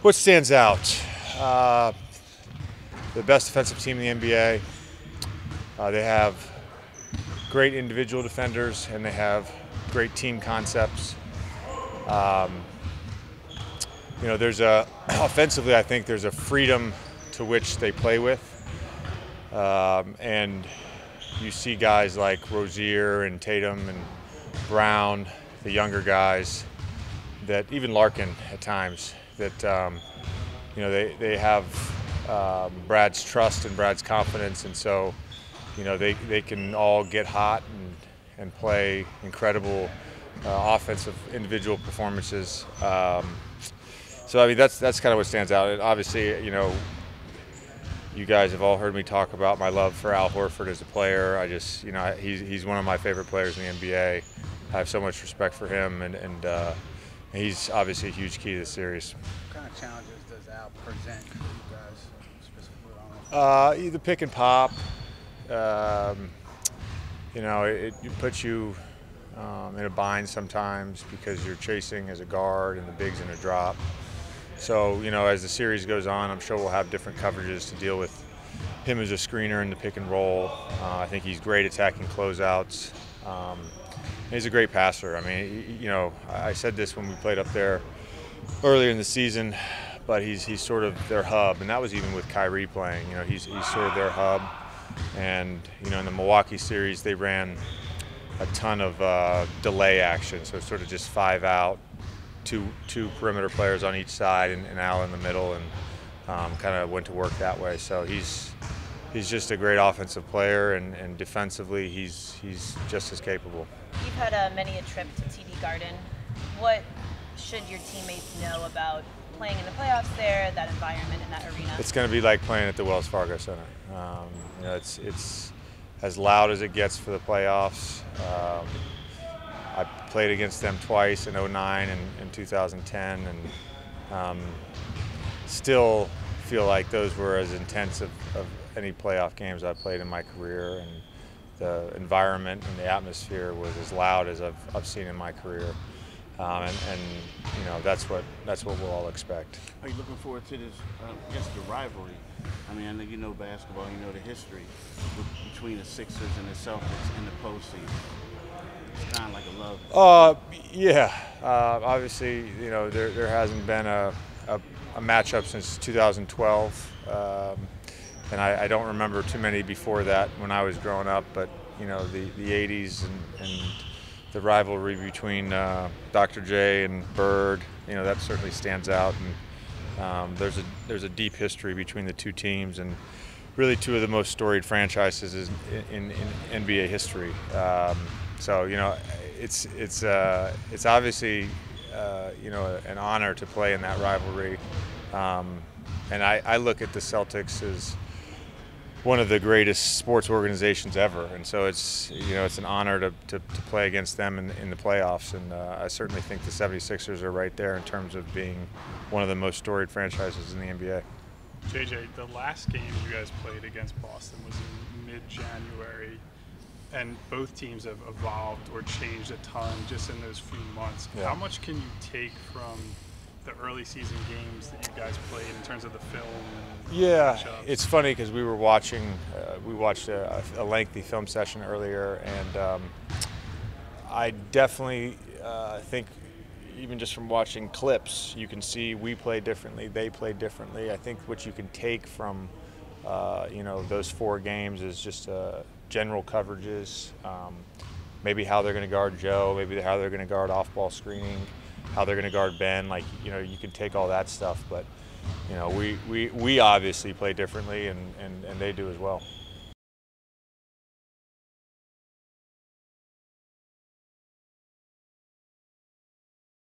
What stands out? The best defensive team in the NBA. They have great individual defenders and they have great team concepts. Um, there's offensively, I think there's a freedom to which they play with. And you see guys like Rozier and Tatum and Brown, the younger guys, that even Larkin at times, that they have Brad's trust and Brad's confidence, and so they can all get hot and play incredible offensive individual performances. So I mean that's kind of what stands out. And obviously, you guys have all heard me talk about my love for Al Horford as a player. I just, he's one of my favorite players in the NBA. I have so much respect for him, and he's obviously a huge key to the series. What kind of challenges does Al present to you guys specifically? Either pick and pop. It puts you in a bind sometimes because you're chasing as a guard and the big's in a drop. So, as the series goes on, I'm sure we'll have different coverages to deal with him as a screener in the pick and roll. I think he's great attacking closeouts. He's a great passer. I mean, I said this when we played up there earlier in the season, but he's sort of their hub, and that was even with Kyrie playing. He's sort of their hub. And, in the Milwaukee series, they ran a ton of delay action, so sort of just 5 out. Two perimeter players on each side and Al in the middle, and kind of went to work that way. So he's just a great offensive player, and defensively he's just as capable. You've had many a trip to TD Garden. What should your teammates know about playing in the playoffs there, that environment in that arena? It's going to be like playing at the Wells Fargo Center. It's as loud as it gets for the playoffs. I played against them twice in 2009 and in 2010, and still feel like those were as intense of any playoff games I've played in my career, and the environment and the atmosphere was as loud as I've seen in my career, and that's what we'll all expect. Are you looking forward to this? I guess the rivalry. I mean, I know you know basketball, you know the history between the Sixers and the Celtics in the postseason. It's kind of like a love. Yeah. Obviously, there hasn't been a matchup since 2012, and I don't remember too many before that when I was growing up. But the 80s and the rivalry between Dr. J and Bird, that certainly stands out. And there's a deep history between the two teams, and really two of the most storied franchises in NBA history. So it's obviously an honor to play in that rivalry, and I look at the Celtics as one of the greatest sports organizations ever, and so it's an honor to play against them in the playoffs, and I certainly think the 76ers are right there in terms of being one of the most storied franchises in the NBA. JJ, the last game you guys played against Boston was in mid-January, and both teams have evolved or changed a ton just in those few months. Yeah. How much can you take from the early season games that you guys played in terms of the film? And yeah, matchups? It's funny because we watched a lengthy film session earlier, and I definitely think even just from watching clips, you can see we play differently, they play differently. I think what you can take from those 4 games is just general coverages, maybe how they're going to guard Joe, maybe how they're going to guard off-ball screening, how they're going to guard Ben. Like, you can take all that stuff, but we obviously play differently, and they do as well.